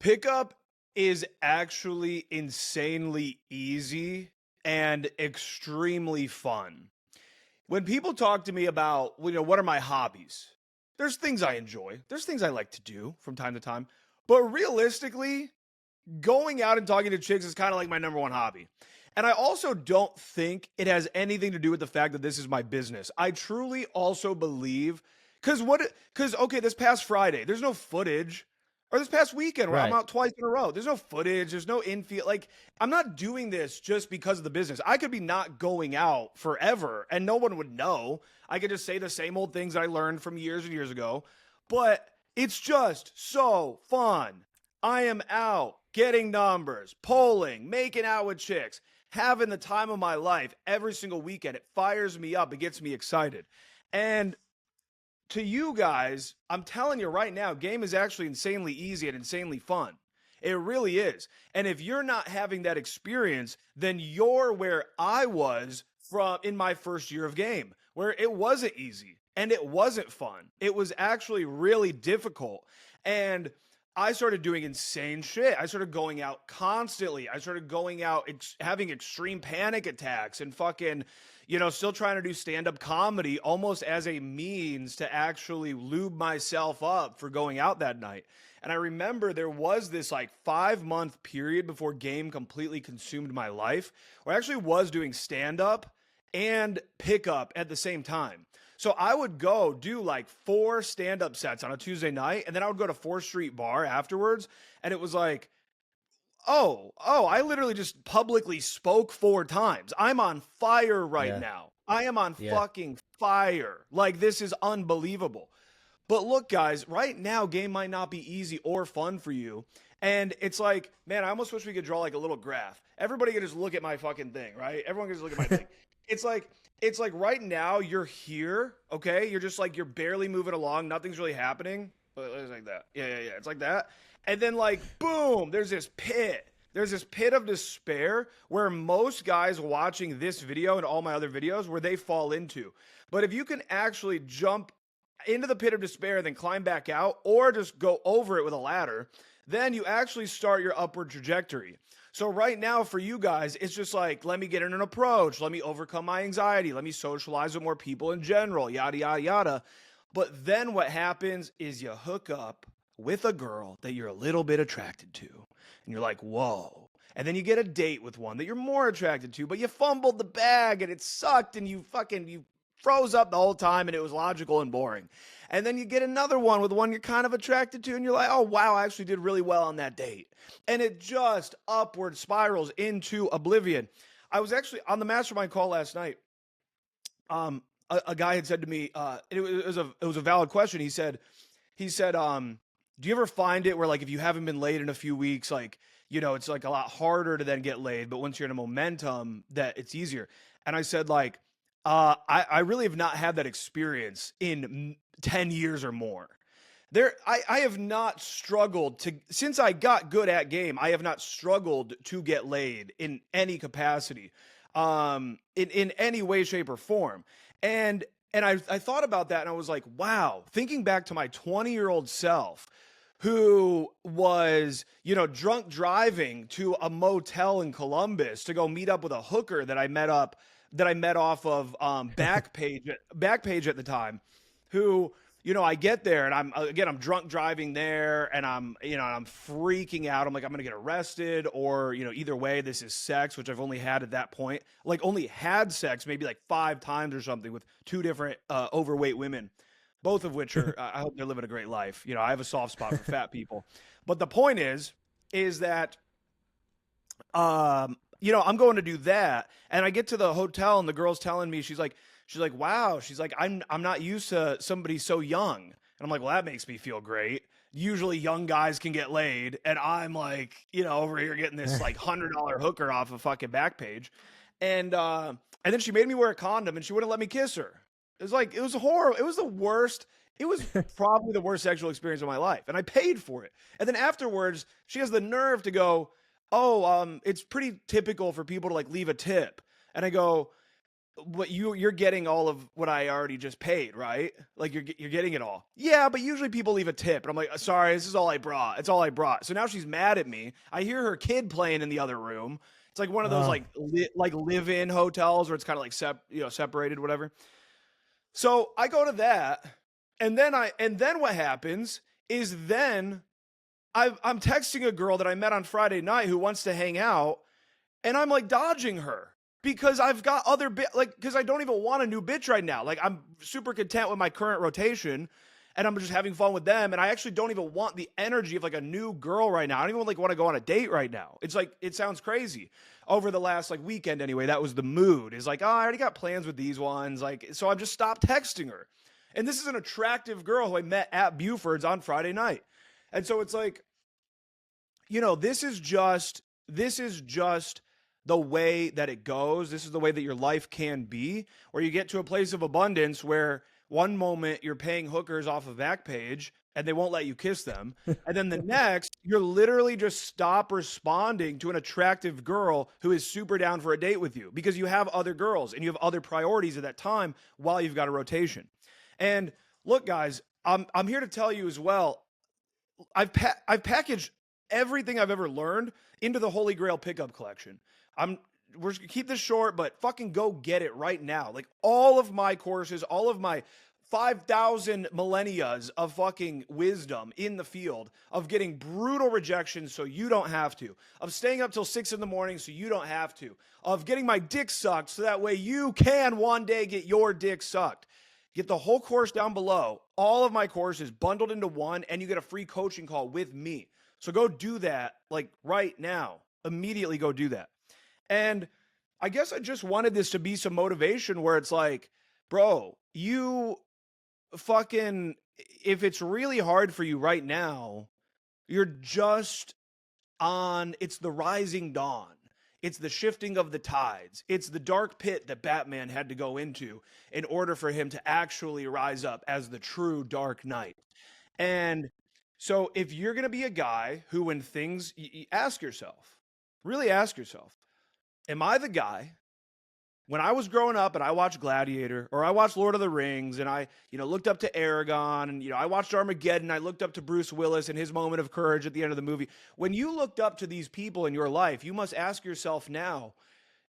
Pickup is actually insanely easy and extremely fun. When people talk to me about, what are my hobbies? There's things I enjoy. There's things I like to do from time to time. But realistically, going out and talking to chicks is kind of like my number one hobby. And I also don't think it has anything to do with the fact that this is my business. I truly also believe cuz okay, this past Friday, there's no footage, or this past weekend where I'm Right. out twice in a row. There's no footage, there's no infield. Like, I'm not doing this just because of the business. I could be not going out forever and no one would know. I could just say the same old things that I learned from years and years ago. But it's just so fun. I am out getting numbers, polling, making out with chicks, having the time of my life every single weekend. It fires me up, it gets me excited. And to you guys, I'm telling you right now, game is actually insanely easy and insanely fun. It really is. And if you're not having that experience, then you're where I was from in my first year of game, where it wasn't easy and it wasn't fun. It was actually really difficult. And I started doing insane shit. I started going out constantly. I started going out, having extreme panic attacks and fucking, still trying to do stand up comedy almost as a means to actually lube myself up for going out that night. And I remember there was this like 5 month period before game completely consumed my life where I actually was doing stand up and pickup at the same time. So I would go do like 4 stand-up sets on a Tuesday night, and then I would go to 4th Street Bar afterwards, and it was like, oh, I literally just publicly spoke 4 times. I'm on fire right Yeah. now. I am on Yeah. fucking fire. Like, this is unbelievable. But look, guys, right now, game might not be easy or fun for you. And it's like, man, I almost wish we could draw like a little graph. Everybody could just look at my fucking thing, right? Everyone can just look at my thing. It's like, it's like right now you're here, okay? You're just like you're barely moving along, nothing's really happening. It's like that. Yeah. It's like that. And then like boom, there's this pit. There's this pit of despair where most guys watching this video and all my other videos where they fall into. But if you can actually jump into the pit of despair, then climb back out, or just go over it with a ladder, then you actually start your upward trajectory. So right now for you guys, it's just like, let me get in an approach, let me overcome my anxiety, let me socialize with more people in general, yada, yada, yada. But then what happens is you hook up with a girl that you're a little bit attracted to, and you're like, whoa. And then you get a date with one that you're more attracted to, but you fumbled the bag and it sucked and you froze up the whole time and it was logical and boring. And then you get another one with one you're kind of attracted to and you're like, oh, wow, I actually did really well on that date. And it just upward spirals into oblivion. I was actually on the mastermind call last night. A guy had said to me, it was a valid question. He said, do you ever find it where like if you haven't been laid in a few weeks, like, it's like a lot harder to then get laid, but once you're in a momentum that it's easier. And I said, like, I really have not had that experience in 10 years or more. I have not struggled to, since I got good at game, I have not struggled to get laid in any capacity, in any way, shape, or form. And I thought about that and I was like, wow, thinking back to my 20-year-old self who was, drunk driving to a motel in Columbus to go meet up with a hooker that I met off of Backpage at the time, who, I get there and I'm drunk driving there and I'm freaking out. I'm like, I'm going to get arrested or, either way, this is sex, which I've only had at that point, like only had sex maybe like 5 times or something with 2 different overweight women, both of which are, I hope they're living a great life. I have a soft spot for fat people. But the point is that I'm going to do that. And I get to the hotel and the girl's telling me, she's like, wow. She's like, I'm not used to somebody so young. And I'm like, well, that makes me feel great. Usually young guys can get laid. And I'm like, over here getting this like $100 hooker off of fucking Backpage. And then she made me wear a condom and she wouldn't let me kiss her. It was horrible. It was the worst. It was probably the worst sexual experience of my life. And I paid for it. And then afterwards, she has the nerve to go, oh, it's pretty typical for people to like leave a tip. And I go, what you're getting all of what I already just paid, right? Like you're getting it all. Yeah, but usually people leave a tip, and I'm like, sorry, this is all I brought. It's all I brought. So now she's mad at me. I hear her kid playing in the other room. It's like one of those Oh, like live-in hotels where it's kind of like separated, whatever. So I go to that, and then what happens is then I'm texting a girl that I met on Friday night who wants to hang out, and I'm like dodging her because I've got other because I don't even want a new bitch right now. Like I'm super content with my current rotation, and I'm just having fun with them. And I actually don't even want the energy of like a new girl right now. I don't even like want to go on a date right now. It's like it sounds crazy. Over the last like weekend anyway, that was the mood. Is like, oh, I already got plans with these ones. Like, so I've just stopped texting her. And this is an attractive girl who I met at Buford's on Friday night. And so it's like, this is just the way that it goes. This is the way that your life can be, where you get to a place of abundance where one moment you're paying hookers off of Backpage and they won't let you kiss them. And then the next, you're literally just stop responding to an attractive girl who is super down for a date with you because you have other girls and you have other priorities at that time while you've got a rotation. And look, guys, I'm here to tell you as well. I've packaged everything I've ever learned into the Holy Grail pickup collection. We're just gonna keep this short, but fucking go get it right now. Like all of my courses, all of my 5,000 millennias of fucking wisdom in the field of getting brutal rejections so you don't have to, of staying up till 6 in the morning so you don't have to, of getting my dick sucked so that way you can one day get your dick sucked. Get the whole course down below. All of my courses bundled into one, and you get a free coaching call with me. So go do that like right now. Immediately go do that. And I guess I just wanted this to be some motivation where it's like, bro, you fucking, if it's really hard for you right now, you're just it's the rising dawn. It's the shifting of the tides. It's the dark pit that Batman had to go into in order for him to actually rise up as the true Dark Knight. And so if you're going to be a guy who, when things, ask yourself, really ask yourself, am I the guy when I was growing up and I watched Gladiator or I watched Lord of the Rings and I, looked up to Aragon and, I watched Armageddon, I looked up to Bruce Willis and his moment of courage at the end of the movie. When you looked up to these people in your life, you must ask yourself now,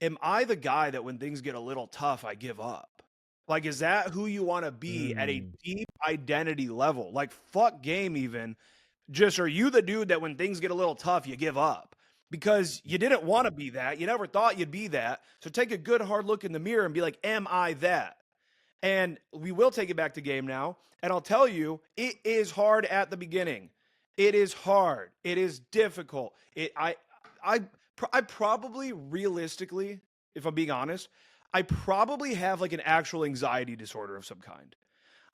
am I the guy that when things get a little tough, I give up? Like, is that who you want to be at a deep identity level? Like, fuck game even. Just are you the dude that when things get a little tough, you give up? Because you didn't want to be that. You never thought you'd be that. So take a good hard look in the mirror and be like, am I that? And we will take it back to game now. And I'll tell you, it is hard at the beginning. It is hard. It is difficult. I probably realistically, if I'm being honest, I probably have like an actual anxiety disorder of some kind.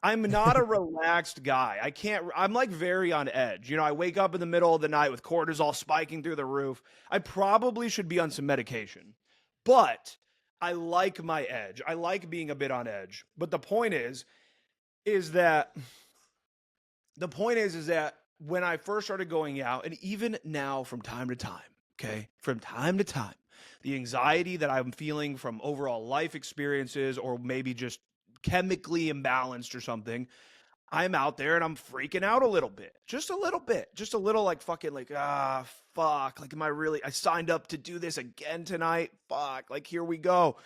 I'm not a relaxed guy. I'm like very on edge. I wake up in the middle of the night with cortisol spiking through the roof. I probably should be on some medication, but I like my edge. I like being a bit on edge. But is that when I first started going out, and even now from time to time, okay, from time to time, the anxiety that I'm feeling from overall life experiences or maybe just chemically imbalanced or something, I'm out there and I'm freaking out a little bit. Just a little bit. Just a little like fucking like, fuck. Like, I signed up to do this again tonight. Fuck. Like, here we go.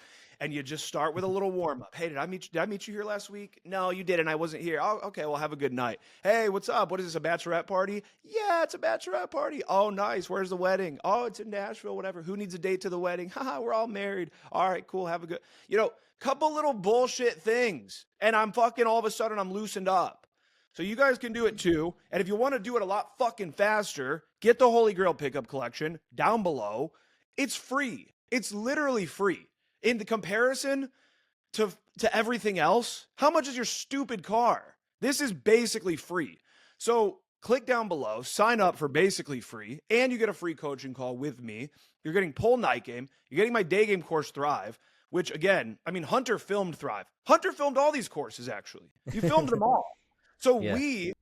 And you just start with a little warm up. Hey, did I meet you here last week? No, you didn't. I wasn't here. Oh, okay. Well, have a good night. Hey, what's up? What is this, a bachelorette party? Yeah, it's a bachelorette party. Oh, nice. Where's the wedding? Oh, it's in Nashville, whatever. Who needs a date to the wedding? Haha, we're all married. All right, cool. Have a good, couple little bullshit things. And I'm fucking all of a sudden I'm loosened up. So you guys can do it too. And if you want to do it a lot fucking faster, get the Holy Grail pickup collection down below. It's free. It's literally free. In the comparison to everything else, how much is your stupid car? This is basically free. So click down below, sign up for basically free, and you get a free coaching call with me. You're getting Pull Night Game. You're getting my day game course, Thrive, which again, Hunter filmed Thrive. Hunter filmed all these courses, actually. You filmed them all. So yeah. we,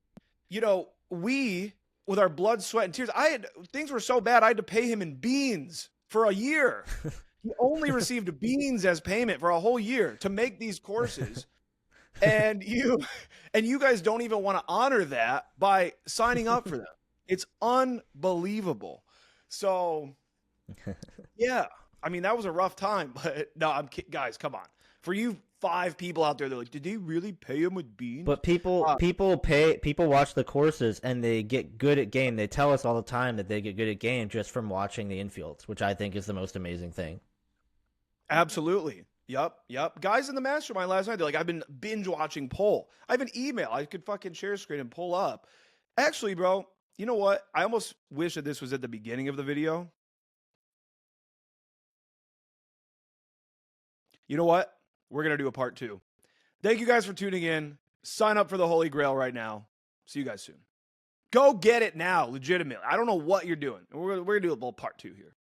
with our blood, sweat, and tears, things were so bad, I had to pay him in beans for a year. He only received beans as payment for a whole year to make these courses. And you guys don't even want to honor that by signing up for them. It's unbelievable. So, yeah. I mean, that was a rough time, but no, guys, come on. For you 5 people out there, they're like, did they really pay him with beans? But people watch the courses and they get good at game. They tell us all the time that they get good at game just from watching the infields, which I think is the most amazing thing. Absolutely. Yep. Guys in the mastermind last night, they're like, I've been binge watching Poll. I have an email I could fucking share screen and pull up. Actually, bro, you know what? I almost wish that this was at the beginning of the video. You know what? We're going to do a part 2. Thank you guys for tuning in. Sign up for the Holy Grail right now. See you guys soon. Go get it now, legitimately. I don't know what you're doing. We're going to do a little part 2 here.